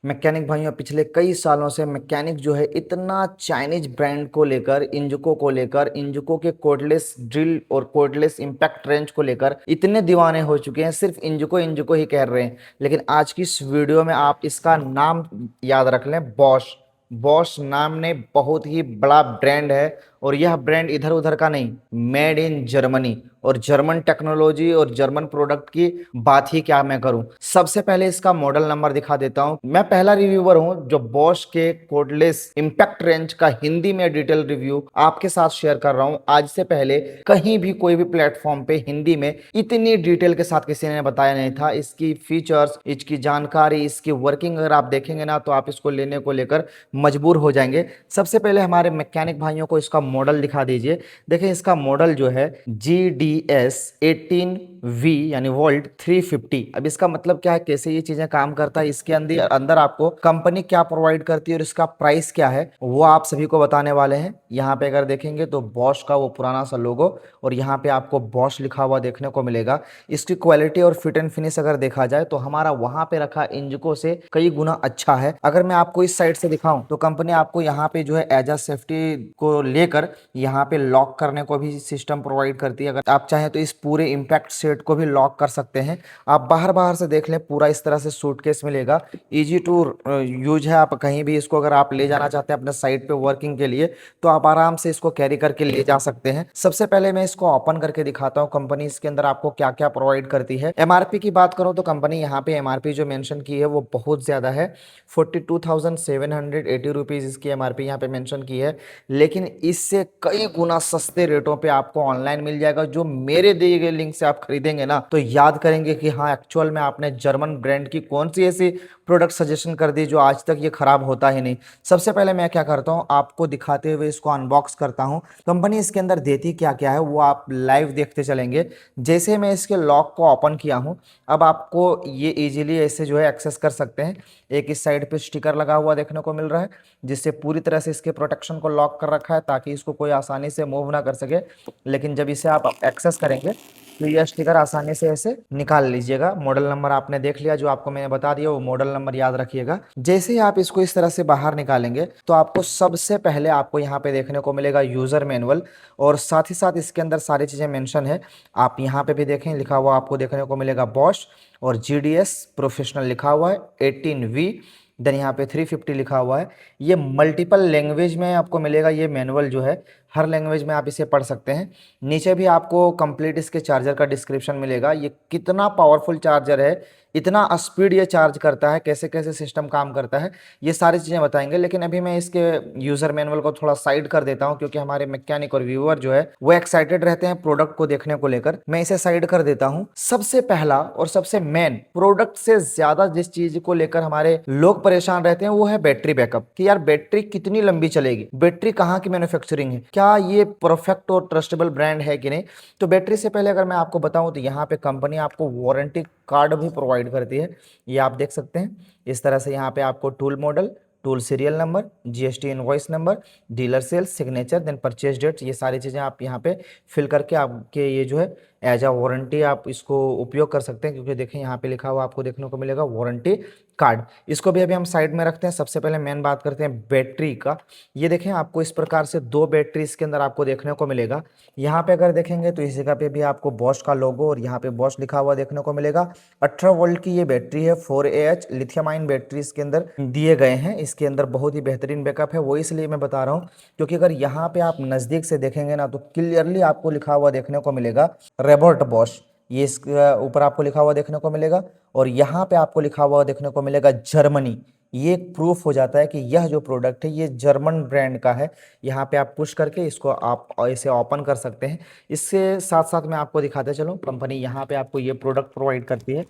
Mechanic भाइयों, पिछले कई सालों से मैकेनिक जो है इतना चाइनीज ब्रांड को लेकर, इंजुको के कोडलेस ड्रिल और कोडलेस इम्पैक्ट रेंच को लेकर इतने दीवाने हो चुके हैं। सिर्फ इंजुको इंजुको ही कह रहे हैं। लेकिन आज की इस वीडियो में आप इसका नाम याद रख लें, बॉश। बॉश नाम ने बहुत ही बड़ा ब्रांड है, और यह ब्रांड इधर उधर का नहीं, मेड इन जर्मनी। और जर्मन टेक्नोलॉजी और जर्मन प्रोडक्ट की बात ही क्या मैं करूं। सबसे पहले इसका मॉडल नंबर दिखा देता हूं। मैं पहला रिव्यूअर हूं जो बॉश के कोडलेस इंपैक्ट रेंज का हिंदी में डिटेल रिव्यू आपके साथ शेयर कर रहा हूं। आज से पहले कहीं भी कोई भी प्लेटफॉर्म पे हिंदी में इतनी डिटेल के साथ किसी ने बताया नहीं था। इसकी फीचर्स, इसकी जानकारी, इसकी वर्किंग अगर आप देखेंगे ना तो आप इसको लेने को लेकर मजबूर हो जाएंगे। सबसे पहले हमारे मैकेनिक भाइयों को इसका मॉडल दिखा दीजिए। देखिए इसका मॉडल जो है GDS 18V यानी वोल्ट 350। अब इसका मतलब क्या है, कैसे ये चीजें काम करता है, इसके अंदर अंदर आपको कंपनी क्या प्रोवाइड करती है और इसका प्राइस क्या है वो आप सभी को बताने वाले हैं। यहाँ पे अगर देखेंगे तो बॉश का वो पुराना सा लोगो और यहाँ पे आपको बॉश लिखा हुआ देखने को मिलेगा। इसकी क्वालिटी और फिट एंड फिनिश अगर देखा जाए तो हमारा वहां पे रखा इंजुको से कई गुना अच्छा है। अगर मैं आपको इस साइड से दिखाऊं तो कंपनी आपको यहाँ पे जो है एज अ सेफ्टी को लेकर यहाँ पे लॉक करने को भी सिस्टम प्रोवाइड करती है। अगर आप चाहें तो इस पूरे इंपैक्ट सेट को भी लॉक कर सकते हैं। आप बाहर बाहर से देख लें, पूरा इस तरह से सूटकेस मिलेगा। इजी टू यूज है। आप कहीं भी इसको अगर आप ले जाना चाहते हैं अपने साइट पे वर्किंग के लिए तो आप आराम से इसको कैरी करके ले जा सकते हैं। सबसे पहले मैं इसको ओपन करके दिखाता हूँ कंपनी इसके अंदर आपको क्या क्या प्रोवाइड करती है। एमआरपी की बात करूँ तो कंपनी यहाँ पे एमआरपी जो मेंशन की है वो बहुत ज्यादा है। 42,780 रुपीज इसकी एमआरपी यहाँ पे मेंशन की है। लेकिन इससे कई गुना सस्ते रेटों पे आपको ऑनलाइन मिल जाएगा। जो मेरे दिए गए लिंक से आप खरीदेंगे ना तो याद करेंगे कि हाँ, एक्चुअल में आपने जर्मन ब्रांड की कौन सी ऐसी प्रोडक्ट सजेशन कर दी जो आज तक ये खराब होता ही नहीं। सबसे पहले मैं क्या करता हूँ, आपको दिखाते हुए इसको अनबॉक्स करता हूँ। कंपनी इसके अंदर देती क्या क्या है वो आप लाइव देखते चलेंगे। जैसे मैं इसके लॉक को ओपन किया हूँ, अब आपको ये इजीली ऐसे जो है एक्सेस कर सकते हैं। एक इस साइड पे स्टिकर लगा हुआ देखने को मिल रहा है जिससे पूरी तरह से इसके प्रोटेक्शन को लॉक कर रखा है ताकि इसको कोई आसानी से मूव ना कर सके। लेकिन जब इसे आप एक्सेस करेंगे तो यह स्टिकर आसानी से ऐसे निकाल लीजिएगा। मॉडल नंबर आपने देख लिया जो आपको मैंने बता दिया, वो मॉडल नंबर याद रखिएगा। जैसे ही आप इसको इस तरह से बाहर निकालेंगे तो आपको सबसे पहले आपको यहाँ पे देखने को मिलेगा यूजर मैनुअल, और साथ ही साथ इसके अंदर सारी चीजें मेंशन है। आप यहाँ पे भी देखें, लिखा हुआ आपको देखने को मिलेगा बॉश, और GDS प्रोफेशनल लिखा हुआ है 18V। देन यहाँ पे 350 लिखा हुआ है। ये मल्टीपल लैंग्वेज में आपको मिलेगा। ये मैनुअल जो है हर लैंग्वेज में आप इसे पढ़ सकते हैं। नीचे भी आपको कंप्लीट इसके चार्जर का डिस्क्रिप्शन मिलेगा। ये कितना पावरफुल चार्जर है, इतना स्पीड ये चार्ज करता है, कैसे कैसे सिस्टम काम करता है, ये सारी चीज़ें बताएंगे। लेकिन अभी मैं इसके यूज़र मैनुअल को थोड़ा साइड कर देता हूँ क्योंकि हमारे मैकेनिक और व्यूअर जो है वो एक्साइटेड रहते हैं प्रोडक्ट को देखने को लेकर। मैं इसे साइड कर देता हूँ। सबसे पहला और सबसे मेन, प्रोडक्ट से ज्यादा जिस चीज को लेकर हमारे लोग परेशान रहते हैं वो है बैटरी बैकअप, कि यार बैटरी कितनी लंबी चलेगी, बैटरी कहाँ की मैन्युफैक्चरिंग है, क्या ये परफेक्ट और ट्रस्टेबल ब्रांड है कि नहीं। तो बैटरी से पहले अगर मैं आपको बताऊं तो यहाँ पे कंपनी आपको वारंटी कार्ड भी प्रोवाइड करती है। ये आप देख सकते हैं इस तरह से। यहाँ पे आपको tool model, tool serial number, GST invoice number, dealer sales, signature, then purchase date, ये सारी चीज़ें आप यहाँ पे फिल करके आपके ये जो है एज अ वारंटी आप इसको उपयोग कर सकते हैं। क्योंकि देखें यहाँ पे लिखा हुआ आपको देखने को मिलेगा वारंटी कार्ड। इसको भी अभी हम साइड में रखते हैं। सबसे पहले मेन बात करते हैं बैटरी का। ये देखें आपको इस प्रकार से दो बैटरी इसके अंदर आपको देखने को मिलेगा। यहाँ पे अगर देखेंगे तो इस जगह पे भी आपको बॉश का लोगो और यहाँ पे बॉश लिखा हुआ देखने को मिलेगा। 18 वोल्ट की ये बैटरी है, 4AH लिथियम आयन बैटरी इसके अंदर दिए गए हैं। इसके अंदर बहुत ही बेहतरीन बैकअप है। वो इसलिए मैं बता रहा हूँ क्योंकि अगर यहाँ पे आप नजदीक से देखेंगे ना तो क्लियरली आपको लिखा हुआ देखने को मिलेगा रेबर्ट बॉश। ये इसके ऊपर आपको लिखा हुआ देखने को मिलेगा, और यहाँ पे आपको लिखा हुआ देखने को मिलेगा जर्मनी। ये एक प्रूफ हो जाता है कि यह जो प्रोडक्ट है ये जर्मन ब्रांड का है। यहाँ पे आप पुश करके इसको आप इसे ओपन कर सकते हैं। इसके साथ साथ मैं आपको दिखाते चलूँ, कंपनी यहाँ पे आपको ये प्रोडक्ट प्रोवाइड करती है।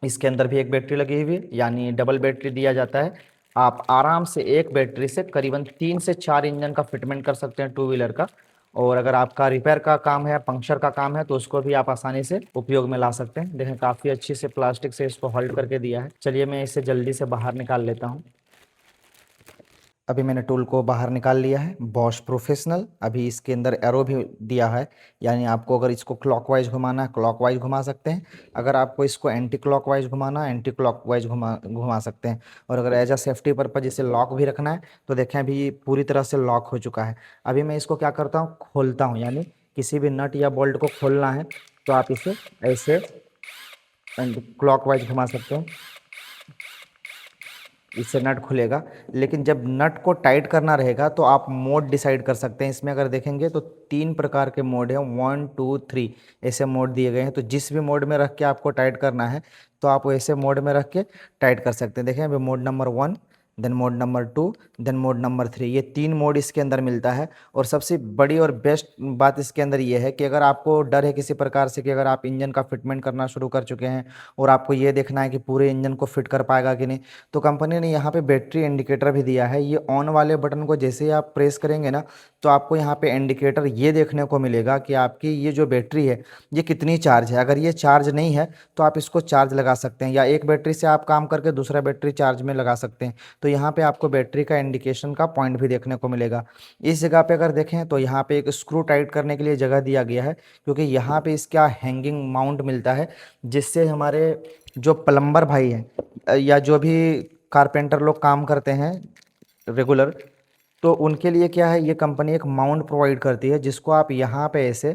इसके अंदर भी एक बैटरी लगी हुई है, यानी डबल बैटरी दिया जाता है। आप आराम से एक बैटरी से करीबन 3 से 4 इंजन का फिटमेंट कर सकते हैं टू व्हीलर का। और अगर आपका रिपेयर का काम है, पंक्चर का काम है, तो उसको भी आप आसानी से उपयोग में ला सकते हैं। देखें काफ़ी अच्छी से प्लास्टिक से इसको होल्ड करके दिया है। चलिए मैं इसे जल्दी से बाहर निकाल लेता हूँ। अभी मैंने टूल को बाहर निकाल लिया है, बॉश प्रोफेशनल। अभी इसके अंदर एरो भी दिया है, यानी आपको अगर इसको क्लॉकवाइज घुमाना है क्लॉकवाइज घुमा सकते हैं, अगर आपको इसको एंटी क्लॉकवाइज घुमाना है एंटी क्लॉकवाइज घुमा सकते हैं। और अगर एज अ सेफ्टी पर्पज इसे लॉक भी रखना है तो देखें अभी ये पूरी तरह से लॉक हो चुका है। अभी मैं इसको क्या करता हूँ, खोलता हूँ, यानी किसी भी नट या बोल्ट को खोलना है तो आप इसे ऐसे क्लॉकवाइज घुमा सकते हैं, इससे नट खुलेगा। लेकिन जब नट को टाइट करना रहेगा तो आप मोड डिसाइड कर सकते हैं। इसमें अगर देखेंगे तो 3 प्रकार के मोड हैं, 1 2 3 ऐसे मोड दिए गए हैं। तो जिस भी मोड में रख के आपको टाइट करना है तो आप वैसे मोड में रख के टाइट कर सकते हैं। देखें अभी mode number 1, then mode number 2, then mode number 3, ये 3 मोड इसके अंदर मिलता है। और सबसे बड़ी और बेस्ट बात इसके अंदर ये है कि अगर आपको डर है किसी प्रकार से कि अगर आप इंजन का फिटमेंट करना शुरू कर चुके हैं और आपको ये देखना है कि पूरे इंजन को फिट कर पाएगा कि नहीं, तो कंपनी ने यहाँ पे बैटरी इंडिकेटर भी दिया है। ये ऑन वाले बटन को जैसे ही आप प्रेस करेंगे ना तो आपको यहाँ पे इंडिकेटर ये देखने को मिलेगा कि आपकी ये जो बैटरी है ये कितनी चार्ज है। अगर ये चार्ज नहीं है तो आप इसको चार्ज लगा सकते हैं, या एक बैटरी से आप काम करके दूसरा बैटरी चार्ज में लगा सकते हैं। तो यहाँ पे आपको बैटरी का इंडिकेशन का पॉइंट भी देखने को मिलेगा। इस जगह पे अगर देखें तो यहाँ पे एक स्क्रू टाइट करने के लिए जगह दिया गया है, क्योंकि यहाँ पे इसका हैंगिंग माउंट मिलता है, जिससे हमारे जो प्लम्बर भाई हैं या जो भी कारपेंटर लोग काम करते हैं रेगुलर, तो उनके लिए क्या है, ये कंपनी एक माउंट प्रोवाइड करती है जिसको आप यहाँ पे ऐसे,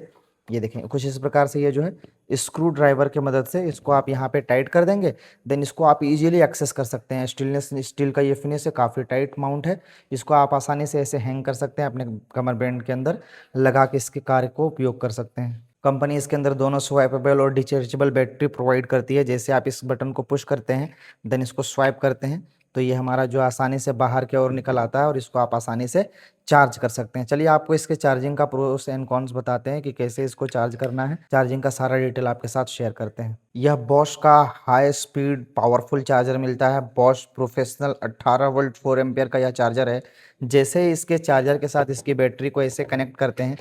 ये देखें कुछ इस प्रकार से, ये जो है स्क्रू ड्राइवर की मदद से इसको आप यहाँ पे टाइट कर देंगे। देन इसको आप इजीली एक्सेस कर सकते हैं। स्टील का ये फिनिश है, काफ़ी टाइट माउंट है। इसको आप आसानी से ऐसे हैंग कर सकते हैं, अपने कमर बैंड के अंदर लगा के इसके कार्य को उपयोग कर सकते हैं। कंपनी इसके अंदर दोनों स्वाइपेबल और डिचार्जेबल बैटरी प्रोवाइड करती है। जैसे आप इस बटन को पुश करते हैं देन इसको स्वाइप करते हैं तो ये हमारा जो आसानी से बाहर की ओर निकल आता है और इसको आप आसानी से चार्ज कर सकते हैं। चलिए आपको इसके चार्जिंग का प्रोस एंड कॉन्स बताते हैं कि कैसे इसको चार्ज करना है। चार्जिंग का सारा डिटेल आपके साथ शेयर करते हैं। यह बॉश का हाई स्पीड पावरफुल चार्जर मिलता है। बॉश प्रोफेशनल 18 वोल्ट 4 एम्पियर का यह चार्जर है। जैसे ही इसके चार्जर के साथ इसकी बैटरी को ऐसे कनेक्ट करते हैं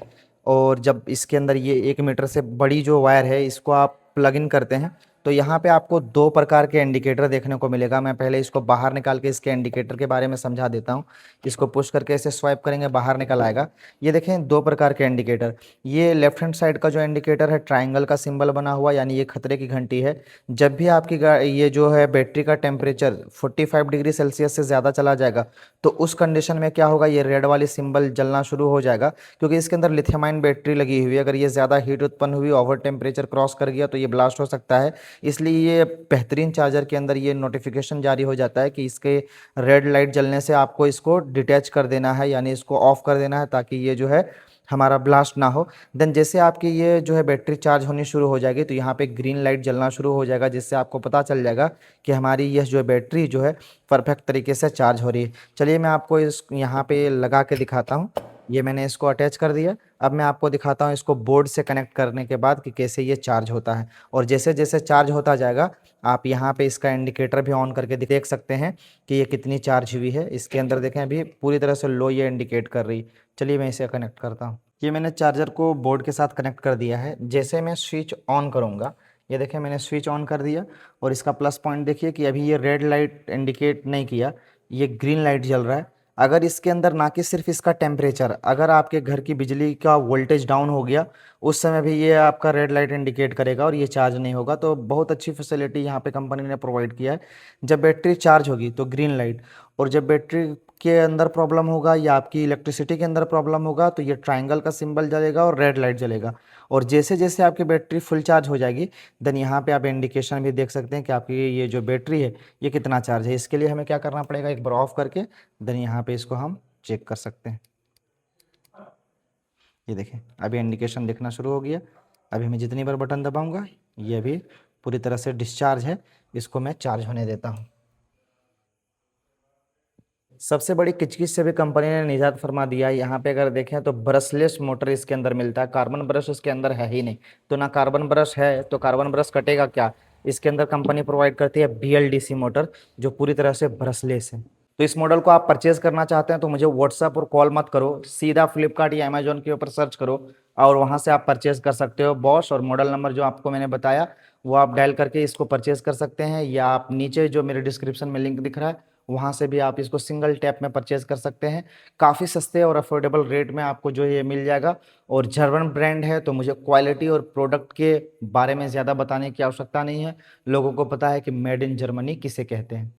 और जब इसके अंदर ये 1 मीटर से बड़ी जो वायर है इसको आप प्लग इन करते हैं तो यहाँ पे आपको 2 प्रकार के इंडिकेटर देखने को मिलेगा। मैं पहले इसको बाहर निकाल के इसके इंडिकेटर के बारे में समझा देता हूँ। इसको पुश करके ऐसे स्वाइप करेंगे बाहर निकल आएगा। ये देखें 2 प्रकार के इंडिकेटर। ये लेफ्ट हैंड साइड का जो इंडिकेटर है ट्राइंगल का सिंबल बना हुआ, यानी ये खतरे की घंटी है। जब भी आपकी ये जो है बैटरी का टेम्परेचर 45 डिग्री सेल्सियस से ज़्यादा चला जाएगा तो उस कंडीशन में क्या होगा, ये रेड वाली सिंबल जलना शुरू हो जाएगा, क्योंकि इसके अंदर लिथियम आयन बैटरी लगी हुई है। अगर ये ज़्यादा हीट उत्पन्न हुई, ओवर टेम्परेचर क्रॉस कर गया तो ये ब्लास्ट हो सकता है। इसलिए ये बेहतरीन चार्जर के अंदर ये नोटिफिकेशन जारी हो जाता है कि इसके रेड लाइट जलने से आपको इसको डिटैच कर देना है, यानी इसको ऑफ कर देना है, ताकि ये जो है हमारा ब्लास्ट ना हो। देन जैसे आपकी ये जो है बैटरी चार्ज होनी शुरू हो जाएगी तो यहाँ पे ग्रीन लाइट जलना शुरू हो जाएगा, जिससे आपको पता चल जाएगा कि हमारी यह जो बैटरी जो है परफेक्ट तरीके से चार्ज हो रही है। चलिए मैं आपको इस यहाँ पे लगा के दिखाता हूँ। ये मैंने इसको अटैच कर दिया। अब मैं आपको दिखाता हूँ इसको बोर्ड से कनेक्ट करने के बाद कि कैसे ये चार्ज होता है। और जैसे जैसे चार्ज होता जाएगा आप यहाँ पे इसका इंडिकेटर भी ऑन करके देख सकते हैं कि ये कितनी चार्ज हुई है। इसके अंदर देखें अभी पूरी तरह से लो ये इंडिकेट कर रही। चलिए मैं इसे कनेक्ट करता हूँ। ये मैंने चार्जर को बोर्ड के साथ कनेक्ट कर दिया है। जैसे मैं स्विच ऑन करूँगा, ये देखें मैंने स्विच ऑन कर दिया और इसका प्लस पॉइंट देखिए कि अभी ये रेड लाइट इंडिकेट नहीं किया, ये ग्रीन लाइट जल रहा है। अगर इसके अंदर ना कि सिर्फ इसका टेम्परेचर, अगर आपके घर की बिजली का वोल्टेज डाउन हो गया उस समय भी ये आपका रेड लाइट इंडिकेट करेगा और ये चार्ज नहीं होगा। तो बहुत अच्छी फैसिलिटी यहाँ पे कंपनी ने प्रोवाइड किया है। जब बैटरी चार्ज होगी तो ग्रीन लाइट, और जब बैटरी के अंदर प्रॉब्लम होगा या आपकी इलेक्ट्रिसिटी के अंदर प्रॉब्लम होगा तो ये ट्रायंगल का सिंबल जलेगा और रेड लाइट जलेगा। और जैसे जैसे आपकी बैटरी फुल चार्ज हो जाएगी देन यहाँ पे आप इंडिकेशन भी देख सकते हैं कि आपकी ये जो बैटरी है ये कितना चार्ज है। इसके लिए हमें क्या करना पड़ेगा, एक बार ऑफ करके देन यहाँ पे इसको हम चेक कर सकते हैं। ये देखें अभी इंडिकेशन दिखना शुरू हो गया। अभी मैं जितनी बार बटन दबाऊंगा ये अभी पूरी तरह से डिस्चार्ज है। इसको मैं चार्ज होने देता हूँ। सबसे बड़ी किचकिच से भी कंपनी ने निजात फरमा दिया है। यहाँ पे अगर देखें तो ब्रशलेस मोटर इसके अंदर मिलता है। कार्बन ब्रश इसके अंदर है ही नहीं, तो ना कार्बन ब्रश है तो कार्बन ब्रश कटेगा क्या। इसके अंदर कंपनी प्रोवाइड करती है BLDC मोटर जो पूरी तरह से ब्रशलेस है। तो इस मॉडल को आप परचेज करना चाहते हैं तो मुझे व्हाट्सएप और कॉल मत करो, सीधा फ्लिपकार्ट या अमेजोन के ऊपर सर्च करो और वहाँ से आप परचेज कर सकते हो। बॉश और मॉडल नंबर जो आपको मैंने बताया वो आप डायल करके इसको परचेज कर सकते हैं, या आप नीचे जो मेरे डिस्क्रिप्शन में लिंक दिख रहा है वहाँ से भी आप इसको सिंगल टैप में परचेज़ कर सकते हैं। काफ़ी सस्ते और अफोर्डेबल रेट में आपको जो है ये मिल जाएगा और जर्मन ब्रांड है तो मुझे क्वालिटी और प्रोडक्ट के बारे में ज़्यादा बताने की आवश्यकता नहीं है। लोगों को पता है कि मेड इन जर्मनी किसे कहते हैं।